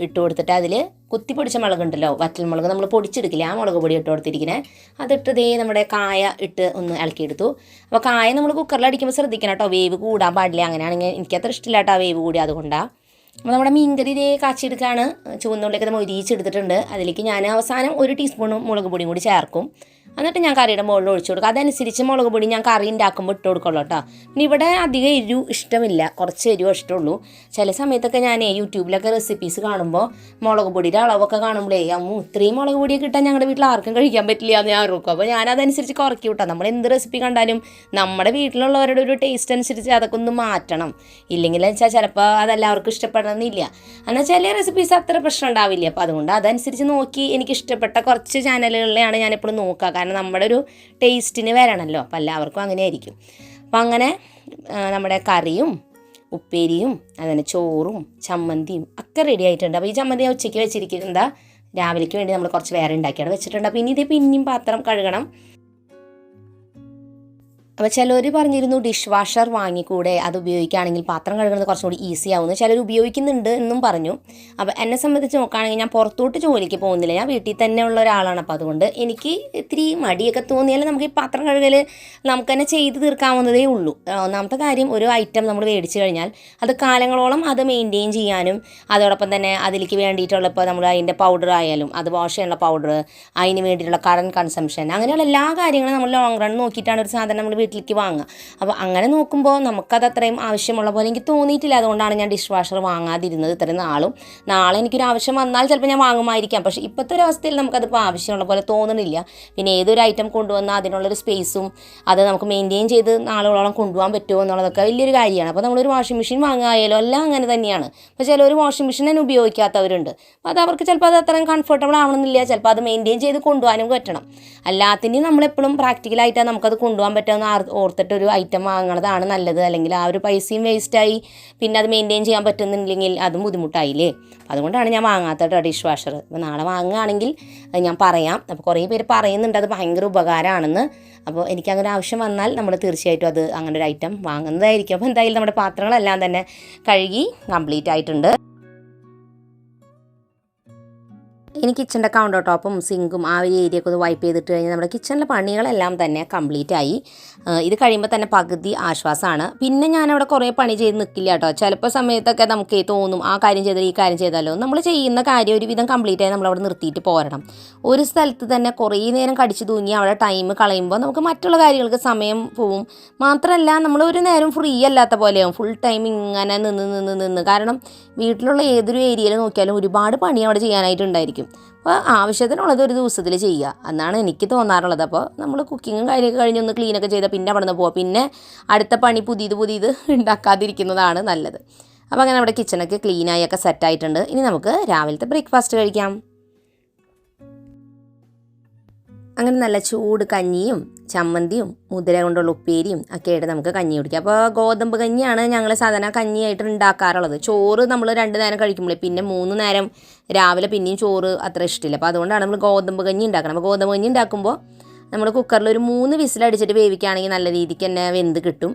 ഇട്ട് കൊടുത്തിട്ട് അതിൽ കുത്തിപ്പൊടിച്ച മുളകുണ്ടല്ലോ, വറ്റൽമുളക് നമ്മൾ പൊടിച്ചെടുക്കില്ല, ആ മുളക് പൊടി ഇട്ട് കൊടുത്തിരിക്കുന്നത്. അതിട്ട് നമ്മുടെ കായ ഇട്ട് ഒന്ന് ഇളക്കിയെടുത്തു. അപ്പോൾ കായ നമ്മൾ കുക്കറിൽ അടിക്കുമ്പോൾ ശ്രദ്ധിക്കണം കേട്ടോ, വേവ് കൂടാൻ പാടില്ല. അങ്ങനെയാണെങ്കിൽ എനിക്കത്ര ഇഷ്ടമില്ല കേട്ടോ വേവ് കൂടി. അതുകൊണ്ടാണ്. അപ്പോൾ നമ്മുടെ മീൻകറി കാച്ചിയെടുക്കുകയാണ്. ചുവന്നുള്ളിയൊക്കെ നമ്മൾ ഒരിച്ചെടുത്തിട്ടുണ്ട്. അതിലേക്ക് ഞാൻ അവസാനം 1 ടീസ്പൂൺ മുളക് പൊടിയും കൂടി ചേർക്കും. എന്നിട്ട് ഞാൻ കറിയുടെ മുകളിൽ ഒഴിച്ചു കൊടുക്കും. അതനുസരിച്ച് മുളക് പൊടി ഞാൻ കറി ഉണ്ടാക്കുമ്പോൾ ഇട്ട് കൊടുക്കുള്ളൂ കേട്ടോ. പിന്നെ ഇവിടെ അധികം എരിവ് ഇഷ്ടമില്ല, കുറച്ച് എരിവ് ഇഷ്ടമുള്ളൂ. ചില സമയത്തൊക്കെ ഞാൻ യൂട്യൂബിലൊക്കെ റെസിപ്പീസ് കാണുമ്പോൾ മുളക് പൊടിയുടെ അളവൊക്കെ കാണുമ്പോഴേ ഇത്രയും മുളക് പൊടിയൊക്കെ ഇട്ടാൽ ഞങ്ങളുടെ വീട്ടിൽ ആർക്കും കഴിക്കാൻ പറ്റില്ല എന്ന് ഞാൻ ഓർക്കും. അപ്പോൾ ഞാനതനുസരിച്ച് കുറയ്ക്കും കേട്ടോ. നമ്മൾ എന്ത് റെസിപ്പി കണ്ടാലും നമ്മുടെ വീട്ടിലുള്ളവരുടെ ഒരു ടേസ്റ്റ് അനുസരിച്ച് അതൊക്കെ ഒന്ന് മാറ്റണം. ഇല്ലെങ്കിൽ വെച്ചാൽ ചിലപ്പോൾ അതെല്ലാവർക്കും ഇഷ്ടപ്പെടണമെന്നില്ല. എന്നാൽ ചില റെസിപ്പീസ് അത്ര പ്രശ്നം ഉണ്ടാവില്ല. അപ്പോൾ അതുകൊണ്ട് അതനുസരിച്ച് നോക്കി എനിക്ക് ഇഷ്ടപ്പെട്ട കുറച്ച് ചാനലുകളിലാണ് ഞാനെപ്പോഴും നോക്കുക. കാരണം നമ്മുടെ ഒരു ടേസ്റ്റിന് വരണമല്ലോ. അപ്പോൾ എല്ലാവർക്കും അങ്ങനെ ആയിരിക്കും. അപ്പം അങ്ങനെ നമ്മുടെ കറിയും ഉപ്പേരിയും അതിന് ചോറും ചമ്മന്തിയും ഒക്കെ റെഡി ആയിട്ടുണ്ട്. അപ്പോൾ ഈ ചമ്മന്തി ഞാൻ ഉച്ചയ്ക്ക് വെച്ചിരിക്കുന്നത് രാവിലേക്ക് വേണ്ടി നമ്മൾ കുറച്ച് വേറെ ഉണ്ടാക്കിയാണ് വെച്ചിട്ടുണ്ട്. അപ്പോൾ ഇനി ഇത് പിന്നെയും പാത്രം കഴുകണം. അപ്പോൾ ചിലർ പറഞ്ഞിരുന്നു ഡിഷ് വാഷർ വാങ്ങിക്കൂടെ, അത് ഉപയോഗിക്കുകയാണെങ്കിൽ പാത്രം കഴുകുന്നത് കുറച്ചും കൂടി ഈസി ആവുന്നു. ചിലർ ഉപയോഗിക്കുന്നുണ്ട് എന്നും പറഞ്ഞു. അപ്പോൾ എന്നെ സംബന്ധിച്ച് നോക്കുകയാണെങ്കിൽ ഞാൻ പുറത്തോട്ട് ജോലിക്ക് പോകുന്നില്ല, ഞാൻ വീട്ടിൽ തന്നെ ഉള്ള ഒരാളാണ്. അപ്പോൾ അതുകൊണ്ട് എനിക്ക് ഇത്തിരി മടിയൊക്കെ തോന്നിയാൽ നമുക്ക് ഈ പാത്രം കഴുകൽ നമുക്ക് തന്നെ ചെയ്ത് തീർക്കാവുന്നതേ ഉള്ളൂ. ഒന്നാമത്തെ കാര്യം, ഒരു ഐറ്റം നമ്മൾ മേടിച്ച് കഴിഞ്ഞാൽ അത് കാലങ്ങളോളം അത് മെയിൻറ്റെയിൻ ചെയ്യാനും അതോടൊപ്പം തന്നെ അതിലേക്ക് വേണ്ടിയിട്ടുള്ള ഇപ്പോൾ നമ്മൾ അതിൻ്റെ പൗഡർ ആയാലും അത് വാഷ് ചെയ്യാനുള്ള പൗഡർ, അതിന് വേണ്ടിയിട്ടുള്ള കറണ്ട് കൺസംഷൻ, അങ്ങനെയുള്ള എല്ലാ കാര്യങ്ങളും നമ്മൾ ലോങ് റൺ നോക്കിയിട്ടാണ് ഒരു സാധനം നമ്മൾ വീട്ടിലേക്ക് വാങ്ങുക. അപ്പോൾ അങ്ങനെ നോക്കുമ്പോൾ നമുക്കത് അത്രയും ആവശ്യമുള്ള പോലെ എനിക്ക് തോന്നിയിട്ടില്ല. അതുകൊണ്ടാണ് ഞാൻ ഡിഷ് വാഷർ വാങ്ങാതിരുന്നത് ഇത്രയും നാളും. നാളെ എനിക്കൊരു ആവശ്യം വന്നാൽ ചിലപ്പോൾ ഞാൻ വാങ്ങുമായിരിക്കാം. പക്ഷേ ഇപ്പോഴത്തെ ഒരു അവസ്ഥയിൽ നമുക്കതിപ്പോൾ ആവശ്യമുള്ള പോലെ തോന്നുന്നില്ല. പിന്നെ ഏതൊരു ഐറ്റം കൊണ്ടുവന്നാൽ അതിനുള്ളൊരു സ്പേസും അത് നമുക്ക് മെയിൻറ്റെയിൻ ചെയ്ത് നാളുകളോളം കൊണ്ടുപോകാൻ പറ്റുമോ എന്നുള്ളതൊക്കെ വലിയൊരു കാര്യമാണ്. അപ്പോൾ നമ്മളൊരു വാഷിംഗ് മെഷീൻ വാങ്ങുകയായാലും എല്ലാം അങ്ങനെ തന്നെയാണ്. അപ്പോൾ ചിലർ വാഷിംഗ് മെഷീൻ തന്നെ ഉപയോഗിക്കാത്തവരുണ്ട്. അപ്പോൾ അത് അവർക്ക് ചിലപ്പോൾ അത് അത്രയും കംഫർട്ടബിൾ ആവണമെന്നില്ല. ചിലപ്പോൾ അത് മെയിൻറ്റെയിൻ ചെയ്ത് കൊണ്ടുപോകാനും പറ്റണം. എല്ലാത്തിനും നമ്മളെപ്പോഴും പ്രാക്ടിക്കലായിട്ടാണ് നമുക്കത് കൊണ്ടുപോകാൻ പറ്റുമെന്ന് ഓർത്തിട്ടൊരു ഐറ്റം വാങ്ങണതാണ് നല്ലത്. അല്ലെങ്കിൽ ആ ഒരു പൈസയും വേസ്റ്റായി, പിന്നെ അത് മെയിൻറ്റെയിൻ ചെയ്യാൻ പറ്റുന്നില്ലെങ്കിൽ അതും ബുദ്ധിമുട്ടായില്ലേ. അതുകൊണ്ടാണ് ഞാൻ വാങ്ങാത്ത ഡിഷ് വാഷർ. അപ്പോൾ നാളെ വാങ്ങുകയാണെങ്കിൽ ഞാൻ പറയാം. അപ്പോൾ കുറേ പേര് പറയുന്നുണ്ട് അത് ഭയങ്കര ഉപകാരമാണെന്ന്. അപ്പോൾ എനിക്കങ്ങനെ ആവശ്യം വന്നാൽ നമ്മൾ തീർച്ചയായിട്ടും അത് അങ്ങനെ ഒരു ഐറ്റം വാങ്ങുന്നതായിരിക്കും. അപ്പോൾ എന്തായാലും നമ്മുടെ പാത്രങ്ങളെല്ലാം തന്നെ കഴുകി കംപ്ലീറ്റ് ആയിട്ടുണ്ട്. ഇനി കിച്ചൻ്റെ കൗണ്ടർ ടോപ്പും സിങ്കും ആ ഒരു ഏരിയയൊക്കെ ഒന്ന് വൈപ്പ് ചെയ്തിട്ട് കഴിഞ്ഞാൽ നമ്മുടെ കിച്ചണിലെ പണികളെല്ലാം തന്നെ കംപ്ലീറ്റ് ആയി. ഇത് കഴിയുമ്പോൾ തന്നെ പകുതി ആശ്വാസമാണ്. പിന്നെ ഞാനവിടെ കുറേ പണി ചെയ്ത് നിൽക്കില്ല കേട്ടോ. ചിലപ്പോൾ സമയത്തൊക്കെ നമുക്ക് തോന്നും ആ കാര്യം ചെയ്താലോ ഈ കാര്യം ചെയ്താലോ. നമ്മൾ ചെയ്യുന്ന കാര്യം ഒരുവിധം കംപ്ലീറ്റ് ആയി നമ്മളവിടെ നിർത്തിയിട്ട് പോരണം. ഒരു സ്ഥലത്ത് തന്നെ കുറേ നേരം കടിച്ചു തൂങ്ങി അവിടെ ടൈം കളയുമ്പോൾ നമുക്ക് മറ്റുള്ള കാര്യങ്ങൾക്ക് സമയം പോവും. മാത്രമല്ല നമ്മൾ ഒരു നേരം ഫ്രീ അല്ലാത്ത പോലെയാവും. ഫുൾ ടൈം ഇങ്ങനെ നിന്ന് കാരണം വീട്ടിലുള്ള ഏതൊരു ഏരിയയിൽ നോക്കിയാലും ഒരുപാട് പണി അവിടെ ചെയ്യാനായിട്ടുണ്ടായിരിക്കും. അപ്പോൾ ആവശ്യത്തിനുള്ളത് ഒരു ദിവസത്തിൽ ചെയ്യുക എന്നാണ് എനിക്ക് തോന്നാറുള്ളത്. അപ്പോൾ നമ്മൾ കുക്കിങ്ങും കാര്യമൊക്കെ കഴിഞ്ഞൊന്ന് ക്ലീനൊക്കെ ചെയ്താൽ പിന്നെ അവിടെ നിന്ന് പോവുക. പിന്നെ അടുത്ത പണി പുതിയത് ഉണ്ടാക്കാതിരിക്കുന്നതാണ് നല്ലത്. അപ്പോൾ അങ്ങനെ നമ്മുടെ കിച്ചണൊക്കെ ക്ലീനായൊക്കെ സെറ്റായിട്ടുണ്ട്. ഇനി നമുക്ക് രാവിലത്തെ ബ്രേക്ക്ഫാസ്റ്റ് കഴിക്കാം. അങ്ങനെ നല്ല ചൂട് കഞ്ഞിയും ചമ്മന്തിയും മുതിര കൊണ്ടുള്ള ഉപ്പേരിയും ഒക്കെ ആയിട്ട് നമുക്ക് കഞ്ഞി കുടിക്കാം. അപ്പോൾ ഗോതമ്പ് കഞ്ഞിയാണ് ഞങ്ങൾ സാധാരണ കഞ്ഞിയായിട്ട് ഉണ്ടാക്കാറുള്ളത്. ചോറ് നമ്മൾ 2 നേരം കഴിക്കുമ്പോഴേ പിന്നെ 3 നേരം രാവിലെ പിന്നെയും ചോറ് അത്ര ഇഷ്ടമില്ല. അപ്പോൾ അതുകൊണ്ടാണ് നമ്മൾ ഗോതമ്പ് കഞ്ഞി ഉണ്ടാക്കണം. അപ്പോൾ ഗോതമ്പ് കഞ്ഞി ഉണ്ടാക്കുമ്പോൾ നമ്മൾ കുക്കറിൽ ഒരു 3 വിസിലടിച്ചിട്ട് വേവിക്കുകയാണെങ്കിൽ നല്ല രീതിക്ക് തന്നെ വെന്ത് കിട്ടും.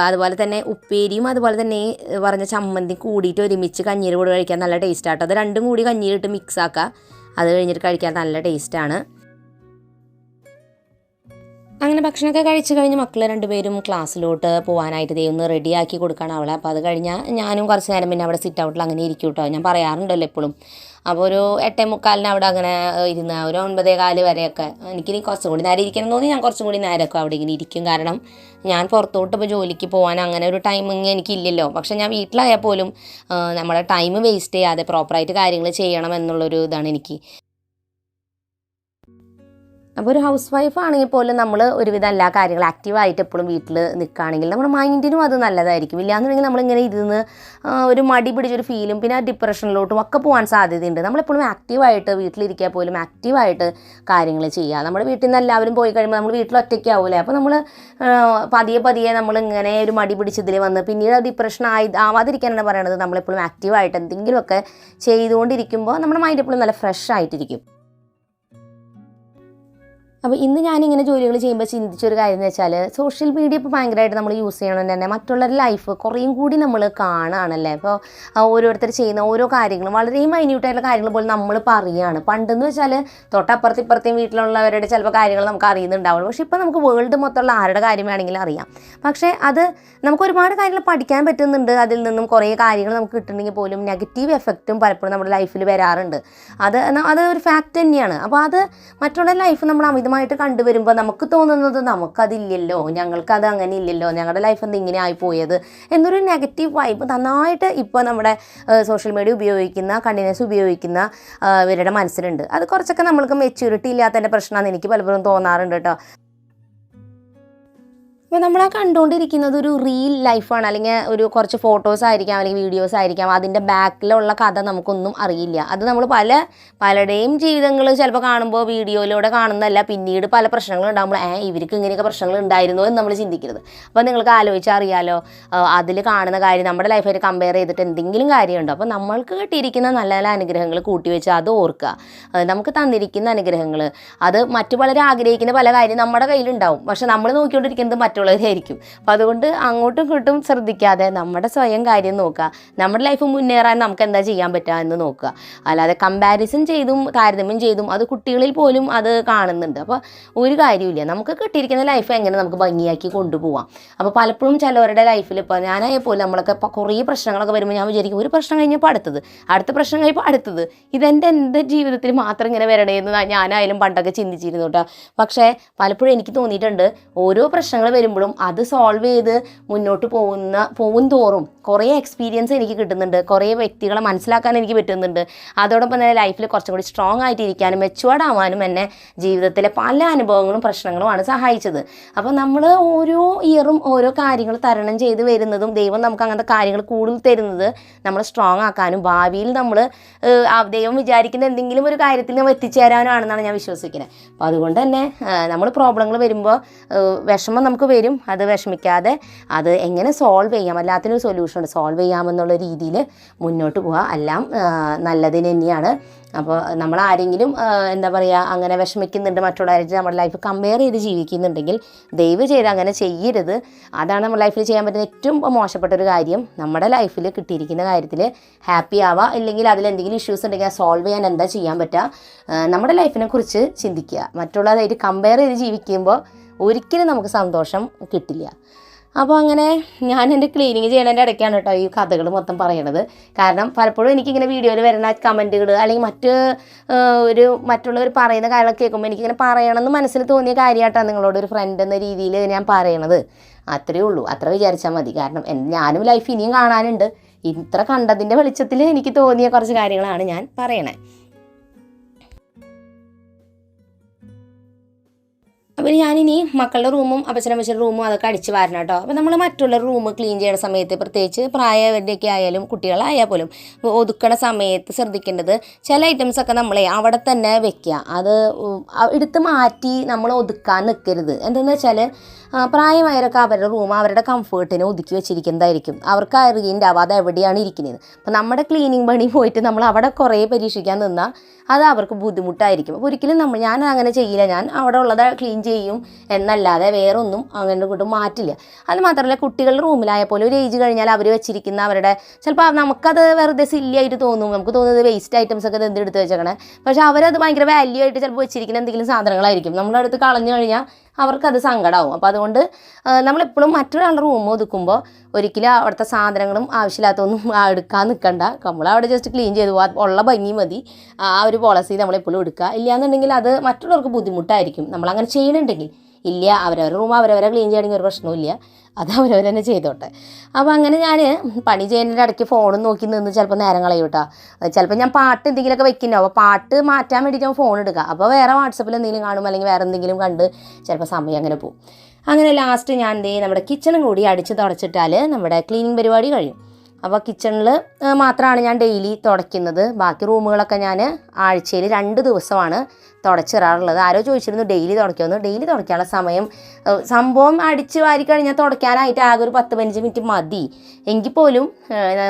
അതുപോലെ തന്നെ ഉപ്പേരിയും അതുപോലെ തന്നെ പറഞ്ഞ ചമ്മന്തി കൂടിയിട്ട് ഒരുമിച്ച് കഞ്ഞീര് കൂടി കഴിക്കാൻ നല്ല ടേസ്റ്റാട്ടോ. അത് രണ്ടും കൂടി കഞ്ഞിയിലിട്ട് മിക്സ് ആക്കുക. അത് കഴിഞ്ഞിട്ട് കഴിക്കാൻ നല്ല ടേസ്റ്റാണ്. അങ്ങനെ ഭക്ഷണമൊക്കെ കഴിച്ച് കഴിഞ്ഞ് മക്കൾ 2 പേരും ക്ലാസ്സിലോട്ട് പോകാനായിട്ട് ഒന്ന് റെഡിയാക്കി കൊടുക്കണം അവളെ. അപ്പോൾ അത് കഴിഞ്ഞാൽ ഞാനും കുറച്ച് നേരം പിന്നെ അവിടെ സിറ്റ് ഔട്ടിൽ അങ്ങനെ ഇരിക്കും കേട്ടോ. ഞാൻ പറയാറുണ്ടല്ലോ എപ്പോഴും. അപ്പോൾ ഒരു 8:45 അവിടെ അങ്ങനെ ഇരുന്ന് ഒരു 9:15 വരെയൊക്കെ എനിക്കിനി കുറച്ചും കൂടി നേരം ഇരിക്കണം തോന്നി ഞാൻ കുറച്ചും കൂടി നേരമൊക്കെ അവിടെ ഇങ്ങനെ ഇരിക്കും. കാരണം ഞാൻ പുറത്തോട്ട് ഇപ്പോൾ ജോലിക്ക് പോകാൻ അങ്ങനെ ഒരു ടൈമിങ് എനിക്കില്ലല്ലോ. പക്ഷേ ഞാൻ വീട്ടിലായാൽ പോലും നമ്മുടെ ടൈം വേസ്റ്റ് ചെയ്യാതെ പ്രോപ്പറായിട്ട് കാര്യങ്ങൾ ചെയ്യണം എന്നുള്ളൊരു ഇതാണ് എനിക്ക്. അപ്പോൾ ഒരു ഹൗസ് വൈഫ് ആണെങ്കിൽ പോലും നമ്മൾ ഒരുവിധം എല്ലാ കാര്യങ്ങളും ആക്റ്റീവായിട്ട് എപ്പോഴും വീട്ടിൽ നിൽക്കുകയാണെങ്കിൽ നമ്മുടെ മൈൻഡിനും അത് നല്ലതായിരിക്കും. ഇല്ലാന്നുണ്ടെങ്കിൽ നമ്മളിങ്ങനെ ഇരുന്ന് ഒരു മടി പിടിച്ചൊരു ഫീലും പിന്നെ ഡിപ്രഷനിലോട്ടും ഒക്കെ പോകാൻ സാധ്യതയുണ്ട്. നമ്മളെപ്പോഴും ആക്റ്റീവായിട്ട് വീട്ടിലിരിക്കാൻ പോലും ആക്റ്റീവായിട്ട് കാര്യങ്ങൾ ചെയ്യുക. നമ്മുടെ വീട്ടിൽ നിന്ന് എല്ലാവരും പോയി കഴിയുമ്പോൾ നമ്മൾ വീട്ടിൽ ഒറ്റയ്ക്കാവൂലേ. അപ്പോൾ നമ്മൾ പതിയെ നമ്മളിങ്ങനെ ഒരു മടി പിടിച്ചതിൽ വന്ന് പിന്നീട് ഡിപ്രഷൻ ആവാതിരിക്കാനാണ് പറയണത്. നമ്മളെപ്പോഴും ആക്റ്റീവായിട്ട് എന്തെങ്കിലുമൊക്കെ ചെയ്തുകൊണ്ടിരിക്കുമ്പോൾ നമ്മുടെ മൈൻഡ് എപ്പോഴും നല്ല ഫ്രഷ് ആയിട്ടിരിക്കും. അപ്പോൾ ഇന്ന് ഞാനിങ്ങനെ ജോലികൾ ചെയ്യുമ്പോൾ ചിന്തിച്ചൊരു കാര്യം എന്ന് വെച്ചാൽ സോഷ്യൽ മീഡിയ ഇപ്പോൾ ഭയങ്കരമായിട്ട് നമ്മൾ യൂസ് ചെയ്യണമെന്ന് തന്നെ മറ്റുള്ളവരുടെ ലൈഫ് കുറേയും കൂടി നമ്മൾ കാണുകയാണല്ലേ. അപ്പോൾ ഓരോരുത്തർ ചെയ്യുന്ന ഓരോ കാര്യങ്ങളും വളരെ മൈന്യൂട്ടായിട്ടുള്ള കാര്യങ്ങൾ പോലും നമ്മൾ പറയുകയാണ്. പണ്ടെന്ന് വെച്ചാൽ തൊട്ടപ്പുറത്തിപ്പുറത്തെയും വീട്ടിലുള്ളവരുടെ ചിലപ്പോൾ കാര്യങ്ങൾ നമുക്ക് അറിയുന്നുണ്ടാവുള്ളൂ. പക്ഷേ ഇപ്പോൾ നമുക്ക് വേൾഡ് മൊത്തമുള്ള ആരുടെ കാര്യം വേണമെങ്കിലും അറിയാം. പക്ഷേ അത് നമുക്ക് ഒരുപാട് കാര്യങ്ങൾ പഠിക്കാൻ പറ്റുന്നുണ്ട്. അതിൽ നിന്നും കുറേ കാര്യങ്ങൾ നമുക്ക് കിട്ടുന്നെങ്കിൽ പോലും നെഗറ്റീവ് എഫക്റ്റും പലപ്പോഴും നമ്മുടെ ലൈഫിൽ വരാറുണ്ട്. അത് ഒരു ഫാക്റ്റ് തന്നെയാണ്. അപ്പോൾ അത് മറ്റുള്ള ലൈഫ് നമ്മൾ അമിതമായി പ്രശ്നമായിട്ട് കണ്ടുവരുമ്പോൾ നമുക്ക് തോന്നുന്നത് നമുക്കതില്ലല്ലോ, ഞങ്ങൾക്കത് അങ്ങനെ ഇല്ലല്ലോ, ഞങ്ങളുടെ ലൈഫ് എന്താ ഇങ്ങനെ ആയിപ്പോയത് എന്നൊരു നെഗറ്റീവ് വൈബ് നന്നായിട്ട് ഇപ്പോൾ നമ്മുടെ സോഷ്യൽ മീഡിയ ഉപയോഗിക്കുന്ന കണ്ടിന്യൂസ് ഉപയോഗിക്കുന്ന ഇവരുടെ മനസ്സിലുണ്ട്. അത് കുറച്ചൊക്കെ നമ്മൾക്ക് മെച്യൂരിറ്റി ഇല്ലാത്തതിൻ്റെ പ്രശ്നമാണെന്ന് എനിക്ക് പലപ്പോഴും തോന്നാറുണ്ട് കേട്ടോ. അപ്പോൾ നമ്മൾ ആ കണ്ടുകൊണ്ടിരിക്കുന്നത് ഒരു റിയൽ ലൈഫാണ്, അല്ലെങ്കിൽ ഒരു കുറച്ച് ഫോട്ടോസ് ആയിരിക്കാം, അല്ലെങ്കിൽ വീഡിയോസ് ആയിരിക്കാം. അതിൻ്റെ ബാക്കിലുള്ള കഥ നമുക്കൊന്നും അറിയില്ല. അത് നമ്മൾ പലരുടെയും ജീവിതങ്ങൾ ചിലപ്പോൾ കാണുമ്പോൾ വീഡിയോയിലൂടെ കാണുന്നതല്ല, പിന്നീട് പല പ്രശ്നങ്ങളും ഉണ്ടാകുമ്പോൾ ഇവർക്ക് ഇങ്ങനെയൊക്കെ പ്രശ്നങ്ങൾ ഉണ്ടായിരുന്നോ എന്ന് നമ്മൾ ചിന്തിക്കരുത്. അപ്പോൾ നിങ്ങൾക്ക് ആലോചിച്ചാൽ അറിയാലോ, അതിൽ കാണുന്ന കാര്യം നമ്മുടെ ലൈഫായിട്ട് കമ്പയർ ചെയ്തിട്ട് എന്തെങ്കിലും കാര്യമുണ്ടോ? അപ്പോൾ നമ്മൾക്ക് കിട്ടിയിരിക്കുന്ന നല്ല നല്ല അനുഗ്രഹങ്ങൾ കൂട്ടിവെച്ച് അത് ഓർക്കുക. നമുക്ക് തന്നിരിക്കുന്ന അനുഗ്രഹങ്ങൾ അത് മറ്റു പലരും ആഗ്രഹിക്കുന്ന പല കാര്യം നമ്മുടെ കയ്യിലുണ്ടാവും, പക്ഷെ നമ്മൾ നോക്കിക്കൊണ്ടിരിക്കുന്നത് മറ്റുള്ളവരായിരിക്കും. അപ്പോൾ അതുകൊണ്ട് അങ്ങോട്ടും ഇങ്ങോട്ടും ശ്രദ്ധിക്കാതെ നമ്മുടെ സ്വയം കാര്യം നോക്കുക, നമ്മുടെ ലൈഫ് മുന്നേറാൻ നമുക്ക് എന്താ ചെയ്യാൻ പറ്റുക എന്ന് നോക്കുക. അല്ലാതെ കമ്പാരിസൺ ചെയ്തും താരതമ്യം ചെയ്തും അത് കുട്ടികളിൽ പോലും അത് കാണുന്നുണ്ട്. അപ്പോൾ ഒരു കാര്യമില്ല, നമുക്ക് കിട്ടിയിരിക്കുന്ന ലൈഫ് എങ്ങനെ നമുക്ക് ഭംഗിയാക്കി കൊണ്ടുപോകാം. അപ്പോൾ പലപ്പോഴും ചിലവരുടെ ലൈഫിൽ ഇപ്പോൾ ഞാനായ പോലും നമ്മളൊക്കെ ഇപ്പോൾ കുറേ പ്രശ്നങ്ങളൊക്കെ വരുമ്പോൾ ഞാൻ വിചാരിക്കും ഒരു പ്രശ്നം കഴിഞ്ഞപ്പോൾ അടുത്ത പ്രശ്നം കഴിയുമ്പോൾ അടുത്തത്, എൻ്റെ ജീവിതത്തിൽ മാത്രം ഇങ്ങനെ വരണേന്ന് ഞാനായാലും പണ്ടൊക്കെ ചിന്തിച്ചിരുന്നു കേട്ടോ. പക്ഷേ പലപ്പോഴും എനിക്ക് തോന്നിയിട്ടുണ്ട് ഓരോ പ്രശ്നങ്ങൾ വരുമ്പോഴും അത് സോൾവ് ചെയ്ത് മുന്നോട്ട് പോകും തോറും കുറേ എക്സ്പീരിയൻസ് എനിക്ക് കിട്ടുന്നുണ്ട്, കുറേ വ്യക്തികളെ മനസ്സിലാക്കാൻ എനിക്ക് പറ്റുന്നുണ്ട്. അതോടൊപ്പം തന്നെ ലൈഫിൽ കുറച്ചും കൂടി സ്ട്രോങ് ആയിട്ടിരിക്കാനും മെച്ചുവേർഡ് ആവാനും എന്നെ ജീവിതത്തിലെ പല അനുഭവങ്ങളും പ്രശ്നങ്ങളുമാണ് സഹായിച്ചത്. അപ്പോൾ നമ്മൾ ഓരോ ഇയറും ഓരോ കാര്യങ്ങൾ തരണം ചെയ്ത് വരുന്നതും ദൈവം നമുക്ക് അങ്ങനത്തെ കാര്യങ്ങൾ കൂടുതൽ തരുന്നത് നമ്മൾ സ്ട്രോങ് ആക്കാനും ഭാവിയിൽ നമ്മൾ ദൈവം വിചാരിക്കുന്ന എന്തെങ്കിലും ഒരു കാര്യത്തിൽ നമ്മൾ എത്തിച്ചേരാനാണെന്നാണ് ഞാൻ വിശ്വസിക്കുന്നത്. അപ്പോൾ അതുകൊണ്ട് തന്നെ നമ്മൾ പ്രോബ്ലങ്ങൾ വരുമ്പോൾ വിഷമം നമുക്ക് വരും, അത് വിഷമിക്കാതെ അത് എങ്ങനെ സോൾവ് ചെയ്യാം, എല്ലാത്തിനും സൊല്യൂഷൻ ഉണ്ട്, സോൾവ് ചെയ്യാമെന്നുള്ള രീതിയിൽ മുന്നോട്ട് പോവുക. എല്ലാം നല്ലതിന് തന്നെയാണ്. അപ്പോൾ നമ്മൾ ആരെങ്കിലും എന്താ പറയുക അങ്ങനെ വിഷമിക്കുന്നുണ്ട്, മറ്റുള്ളവരായിട്ട് നമ്മുടെ ലൈഫ് കമ്പയർ ചെയ്ത് ജീവിക്കുന്നുണ്ടെങ്കിൽ ദയവ് ചെയ്ത് അങ്ങനെ ചെയ്യരുത്. അതാണ് നമ്മുടെ ലൈഫിൽ ചെയ്യാൻ പറ്റുന്ന ഏറ്റവും മോശപ്പെട്ടൊരു കാര്യം. നമ്മുടെ ലൈഫിൽ കിട്ടിയിരിക്കുന്ന കാര്യത്തിൽ ഹാപ്പി ആവുക, ഇല്ലെങ്കിൽ അതിലെന്തെങ്കിലും ഇഷ്യൂസ് ഉണ്ടെങ്കിൽ സോൾവ് ചെയ്യാൻ എന്താ ചെയ്യാൻ പറ്റുക, നമ്മുടെ ലൈഫിനെ കുറിച്ച് ചിന്തിക്കുക. മറ്റുള്ളവരായിട്ട് കമ്പയർ ചെയ്ത് ജീവിക്കുമ്പോൾ ഒരിക്കലും നമുക്ക് സന്തോഷം കിട്ടില്ല. അപ്പോൾ അങ്ങനെ ഞാൻ എൻ്റെ ക്ലീനിങ് ചെയ്യണതിൻ്റെ ഇടയ്ക്കാണ് കേട്ടോ ഈ കഥകൾ മൊത്തം പറയണത്. കാരണം പലപ്പോഴും എനിക്കിങ്ങനെ വീഡിയോയിൽ വരുന്ന കമൻറ്റുകൾ അല്ലെങ്കിൽ മറ്റുള്ളവർ പറയുന്ന കാര്യങ്ങളൊക്കെ കേൾക്കുമ്പോൾ എനിക്കിങ്ങനെ പറയണമെന്ന് മനസ്സിൽ തോന്നിയ കാര്യമായിട്ടാണ് നിങ്ങളോട് ഒരു ഫ്രണ്ട് എന്ന രീതിയിൽ ഞാൻ പറയണത്. അത്രയേ ഉള്ളൂ, അത്ര വിചാരിച്ചാൽ മതി. കാരണം ഞാനും ലൈഫ് ഇനിയും കാണാനുണ്ട്. ഇത്ര കണ്ടതിൻ്റെ വെളിച്ചത്തിൽ എനിക്ക് തോന്നിയ കുറച്ച് കാര്യങ്ങളാണ് ഞാൻ പറയണത്. അപ്പോൾ ഞാനിനി മക്കളുടെ റൂമും അപ്പച്ചനമ്മച്ചിയുടെ റൂമും അതൊക്കെ അടിച്ച് വാരണം കേട്ടോ. അപ്പോൾ നമ്മൾ മറ്റുള്ള റൂം ക്ലീൻ ചെയ്യുന്ന സമയത്ത് പ്രത്യേകിച്ച് പ്രായവരുടെയൊക്കെ ആയാലും കുട്ടികളായാൽ പോലും ഒതുക്കണ സമയത്ത് ശ്രദ്ധിക്കേണ്ടത് ചില ഐറ്റംസൊക്കെ നമ്മളെ അവിടെ തന്നെ വെക്കുക, അത് എടുത്ത് മാറ്റി നമ്മൾ ഒതുക്കാൻ നിൽക്കരുത്. എന്തെന്ന് വെച്ചാൽ പ്രായമായവരൊക്കെ അവരുടെ റൂം അവരുടെ കംഫേർട്ടിനെ ഒതുക്കി വെച്ചിരിക്കുന്നതായിരിക്കും, അവർക്ക് അറിയുണ്ടാവും അത് എവിടെയാണ് ഇരിക്കുന്നത്. അപ്പോൾ നമ്മുടെ ക്ലീനിങ് പണി പോയിട്ട് നമ്മൾ അവിടെ കുറേ പരീക്ഷിക്കാൻ നിന്നാൽ അത് അവർക്ക് ബുദ്ധിമുട്ടായിരിക്കും. അപ്പോൾ ഒരിക്കലും ഞാൻ അങ്ങനെ ചെയ്യില്ല, ഞാൻ അവിടെ ഉള്ളത് ക്ലീൻ ചെയ്യും എന്നല്ലാതെ വേറെ ഒന്നും അങ്ങനെ കൊണ്ട് മാറ്റില്ല. അത് മാത്രമല്ല കുട്ടികളുടെ റൂമിലായാൽ പോലും ഒരു ഏജ് കഴിഞ്ഞാൽ അവർ വെച്ചിരിക്കുന്ന അവരുടെ ചിലപ്പോൾ നമുക്കത് വെറുതെ സില്ലിയായിട്ട് തോന്നും, നമുക്ക് തോന്നുന്നത് വേസ്റ്റ് ഐറ്റംസ് ഒക്കെ എന്തെടുത്ത് വെച്ചേക്കണേ, പക്ഷേ അവരത് ഭയങ്കര വാല്യൂ ആയിട്ട് ചിലപ്പോൾ വെച്ചിരിക്കുന്ന എന്തെങ്കിലും സാധനങ്ങളായിരിക്കും, നമ്മളടുത്ത് കളഞ്ഞു കഴിഞ്ഞാൽ അവർക്കത് സങ്കടമാവും. അപ്പോൾ അതുകൊണ്ട് നമ്മളെപ്പോഴും മറ്റൊരാളുടെ റൂം ഒതുക്കുമ്പോൾ ഒരിക്കലും അവിടുത്തെ സാധനങ്ങളും ആവശ്യമില്ലാത്തൊന്നും എടുക്കാൻ നിൽക്കണ്ട. നമ്മളവിടെ ജസ്റ്റ് ക്ലീൻ ചെയ്ത് പോകാം, ഉള്ള ഭംഗി മതി. ആ ഒരു പോളിസി നമ്മളെപ്പോഴും എടുക്കുക. ഇല്ലയെന്നുണ്ടെങ്കിൽ അത് മറ്റുള്ളവർക്ക് ബുദ്ധിമുട്ടായിരിക്കും നമ്മളങ്ങനെ ചെയ്യണമെങ്കിൽ. ഇല്ല, അവരവരുടെ റൂം അവരവരെ ക്ലീൻ ചെയ്യണമെങ്കിൽ ഒരു പ്രശ്നമില്ല, അത് അവരവർ തന്നെ ചെയ്തോട്ടെ. അപ്പോൾ അങ്ങനെ ഞാൻ പണി ചെയ്യുന്നതിൻ്റെ ഇടയ്ക്ക് ഫോണും നോക്കി നിന്ന് ചിലപ്പോൾ നേരം കളയും കേട്ടോ. ചിലപ്പോൾ ഞാൻ പാട്ട് എന്തെങ്കിലുമൊക്കെ വെക്കുന്നുണ്ടാവും, അപ്പോൾ പാട്ട് മാറ്റാൻ വേണ്ടിയിട്ട് ഞാൻ ഫോൺ എടുക്കുക. അപ്പോൾ വേറെ വാട്സപ്പിൽ എന്തെങ്കിലും കാണും, അല്ലെങ്കിൽ വേറെ എന്തെങ്കിലും കണ്ട് ചിലപ്പോൾ സമയം അങ്ങനെ പോകും. അങ്ങനെ ലാസ്റ്റ് ഞാൻ നമ്മുടെ കിച്ചണും കൂടി അടിച്ച് തുടച്ചിട്ടാൽ നമ്മുടെ ക്ലീനിങ് പരിപാടി കഴിയും. അപ്പോൾ കിച്ചണിൽ മാത്രമാണ് ഞാൻ ഡെയിലി തുടയ്ക്കുന്നത്. ബാക്കി റൂമുകളൊക്കെ ഞാൻ ആഴ്ചയിൽ 2 ദിവസമാണ് തുടച്ചിടാറുള്ളത്. ആരോ ചോദിച്ചിരുന്നു ഡെയിലി തുടയ്ക്കുമെന്ന്. ഡെയിലി തുടയ്ക്കാനുള്ള സമയം സംഭവം അടിച്ച് വാരി കഴിഞ്ഞാൽ തുടയ്ക്കാനായിട്ട് ആകെ ഒരു 10-15 മിനിറ്റ് മതി. എങ്കിൽ പോലും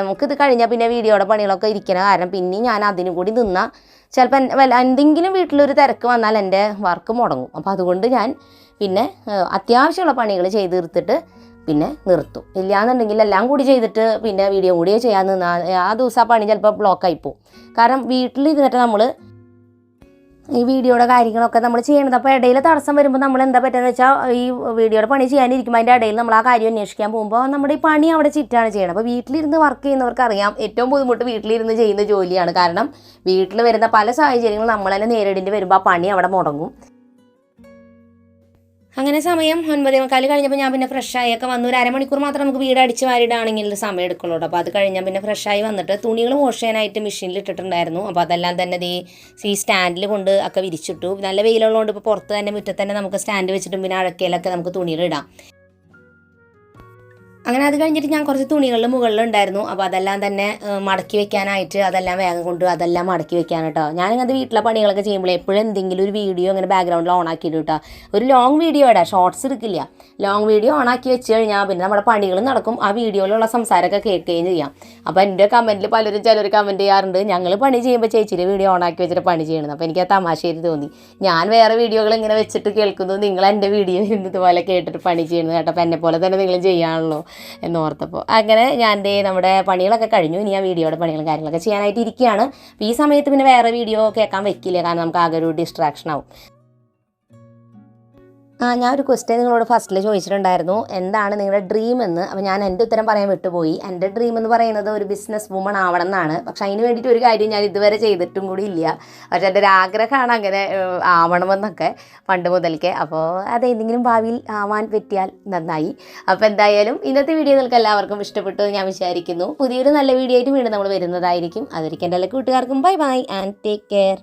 നമുക്കിത് കഴിഞ്ഞാൽ പിന്നെ വീഡിയോയുടെ പണികളൊക്കെ ഇരിക്കണം. കാരണം പിന്നെ ഞാൻ അതിനും കൂടി നിന്നാൽ ചിലപ്പോൾ എന്തെങ്കിലും വീട്ടിലൊരു തിരക്ക് വന്നാൽ എൻ്റെ വർക്ക് മുടങ്ങും. അപ്പോൾ അതുകൊണ്ട് ഞാൻ പിന്നെ അത്യാവശ്യമുള്ള പണികൾ ചെയ്ത് തീർത്തിട്ട് പിന്നെ നിർത്തും. ഇല്ലയെന്നുണ്ടെങ്കിൽ എല്ലാം കൂടി ചെയ്തിട്ട് പിന്നെ വീഡിയോ കൂടി ചെയ്യാൻ നിന്നാൽ ആ ദിവസം ആ പണി ചിലപ്പോൾ ബ്ലോക്കായി പോകും. കാരണം വീട്ടിലിരുന്നിട്ട് നമ്മൾ ഈ വീഡിയോയുടെ കാര്യങ്ങളൊക്കെ നമ്മൾ ചെയ്യണത്. അപ്പോൾ ഇടയിൽ തടസ്സം വരുമ്പോൾ നമ്മൾ എന്താ പറ്റുകയെന്ന് വെച്ചാൽ ഈ വീഡിയോയുടെ പണി ചെയ്യാനിരിക്കുമ്പോൾ അതിൻ്റെ ഇടയിൽ നമ്മൾ ആ കാര്യം അന്വേഷിക്കാൻ പോകുമ്പോൾ നമ്മുടെ ഈ പണി അവിടെ ചിറ്റാണ് ചെയ്യണം. അപ്പോൾ വീട്ടിലിരുന്ന് വർക്ക് ചെയ്യുന്നവർക്ക് അറിയാം ഏറ്റവും ബുദ്ധിമുട്ട് വീട്ടിലിരുന്ന് ചെയ്യുന്ന ജോലിയാണ്. കാരണം വീട്ടിൽ വരുന്ന പല സാഹചര്യങ്ങളും നമ്മൾ തന്നെ നേരിടേണ്ടി വരുമ്പോൾ ആ പണി അവിടെ മുടങ്ങും. അങ്ങനെ സമയം 9:15 കഴിഞ്ഞപ്പോൾ ഞാൻ പിന്നെ ഫ്രഷായൊക്കെ വന്നു. ഒരു അരമണിക്കൂർ മാത്രം നമുക്ക് വീട് അടിച്ച് വാരിയിടാണെങ്കിൽ സമയം എടുക്കുള്ളൂ കേട്ടോ. അപ്പോൾ അത് കഴിഞ്ഞാൽ പിന്നെ ഫ്രഷായി വന്നിട്ട് തുണികൾ വാഷ് ചെയ്യാനായിട്ട് മെഷീനിൽ ഇട്ടിട്ടുണ്ടായിരുന്നു. അപ്പോൾ അതെല്ലാം തന്നെ ഈ സ്റ്റാൻഡിൽ കൊണ്ട് ഒക്കെ വിരിച്ചിട്ടു. നല്ല വെയിലുള്ളതുകൊണ്ട് ഇപ്പോൾ പുറത്ത് തന്നെ മുറ്റത്ത് തന്നെ നമുക്ക് സ്റ്റാൻഡ് വെച്ചിട്ടും പിന്നെ അഴക്കയിലൊക്കെ നമുക്ക് തുണികൾ ഇടാം. അങ്ങനെ അത് കഴിഞ്ഞിട്ട് ഞാൻ കുറച്ച് തുണികളിൽ മുകളിലുണ്ടായിരുന്നു. അപ്പോൾ അതെല്ലാം തന്നെ മടക്കി വെക്കാനായിട്ട് അതെല്ലാം വേഗം കൊണ്ട് അതെല്ലാം മടക്കി വെക്കാൻ കേട്ടോ. ഞാനിങ്ങനത്തെ വീട്ടിലെ പണികളൊക്കെ ചെയ്യുമ്പോൾ എപ്പോഴും എന്തെങ്കിലും ഒരു വീഡിയോ ഇങ്ങനെ ബാക്ക്ഗ്രൗണ്ടിൽ ഓണാക്കിയിട്ട് കേട്ടോ. ഒരു ലോങ് വീഡിയോ ഇടാം, ഷോർട്സ് എടുക്കില്ല. ലോങ് വീഡിയോ ഓണാക്കി വെച്ച് കഴിഞ്ഞാൽ പിന്നെ നമ്മുടെ പണികൾ നടക്കും, ആ വീഡിയോയിലുള്ള സംസാരമൊക്കെ കേൾക്കുകയും ചെയ്യാം. അപ്പോൾ എൻ്റെ കമൻറ്റിൽ ചിലർ കമൻറ്റ് ചെയ്യാറുണ്ട്, ഞങ്ങൾ പണി ചെയ്യുമ്പോൾ ചേച്ചിയുടെ വീഡിയോ ഓണാക്കി വെച്ചിട്ട് പണി ചെയ്യണം. അപ്പോൾ എനിക്ക് ആ തമാശയായിട്ട് തോന്നി. ഞാൻ വേറെ വീഡിയോകൾ ഇങ്ങനെ വെച്ചിട്ട് കേൾക്കുന്നു, നിങ്ങൾ എൻ്റെ വീഡിയോ ഇതുപോലെ കേട്ടിട്ട് പണി ചെയ്യുന്നത് കേട്ടോ. അപ്പോൾ എന്നെ പോലെ തന്നെ നിങ്ങൾ ചെയ്യാണല്ലോ എന്നോർത്തപ്പോൾ അങ്ങനെ ഞാൻ നമ്മുടെ പണികളൊക്കെ കഴിഞ്ഞു. ഇനി ആ വീഡിയോയുടെ പണികളും കാര്യങ്ങളൊക്കെ ചെയ്യാനായിട്ട് ഇരിക്കുകയാണ്. അപ്പോൾ ഈ സമയത്ത് പിന്നെ വേറെ വീഡിയോ കേൾക്കാൻ വെക്കില്ല, കാരണം നമുക്ക് ആകെ ഒരു ഡിസ്ട്രാക്ഷൻ ആവും. ഞാൻ ഒരു ക്വസ്റ്റ്യൻ നിങ്ങളോട് ഫസ്റ്റിൽ ചോദിച്ചിട്ടുണ്ടായിരുന്നു, എന്താണ് നിങ്ങളുടെ ഡ്രീം എന്ന്. അപ്പോൾ ഞാൻ എൻ്റെ ഉത്തരം പറയാൻ വിട്ടുപോയി. എൻ്റെ ഡ്രീം എന്ന് പറയുന്നത് ഒരു ബിസിനസ് വുമൺ ആവണം എന്നാണ്. പക്ഷെ അതിന് വേണ്ടിയിട്ട് ഒരു കാര്യം ഞാൻ ഇതുവരെ ചെയ്തിട്ടും കൂടി ഇല്ല. പക്ഷേ എൻ്റെ ഒരു ആഗ്രഹമാണ് അങ്ങനെ ആവണമെന്നൊക്കെ പണ്ട് മുതൽക്കേ. അപ്പോൾ അതെന്തെങ്കിലും ഭാവിയിൽ ആവാൻ പറ്റിയാൽ നന്നായി. അപ്പോൾ എന്തായാലും ഇന്നത്തെ വീഡിയോ നിങ്ങൾക്ക് എല്ലാവർക്കും ഇഷ്ടപ്പെട്ടു എന്ന് ഞാൻ വിചാരിക്കുന്നു. പുതിയൊരു നല്ല വീഡിയോ ആയിട്ട് വീണ്ടും നമ്മൾ വരുന്നതായിരിക്കും. അതൊരിക്കും എൻ്റെ എല്ലാ കൂട്ടുകാർക്കും bye bye and take care.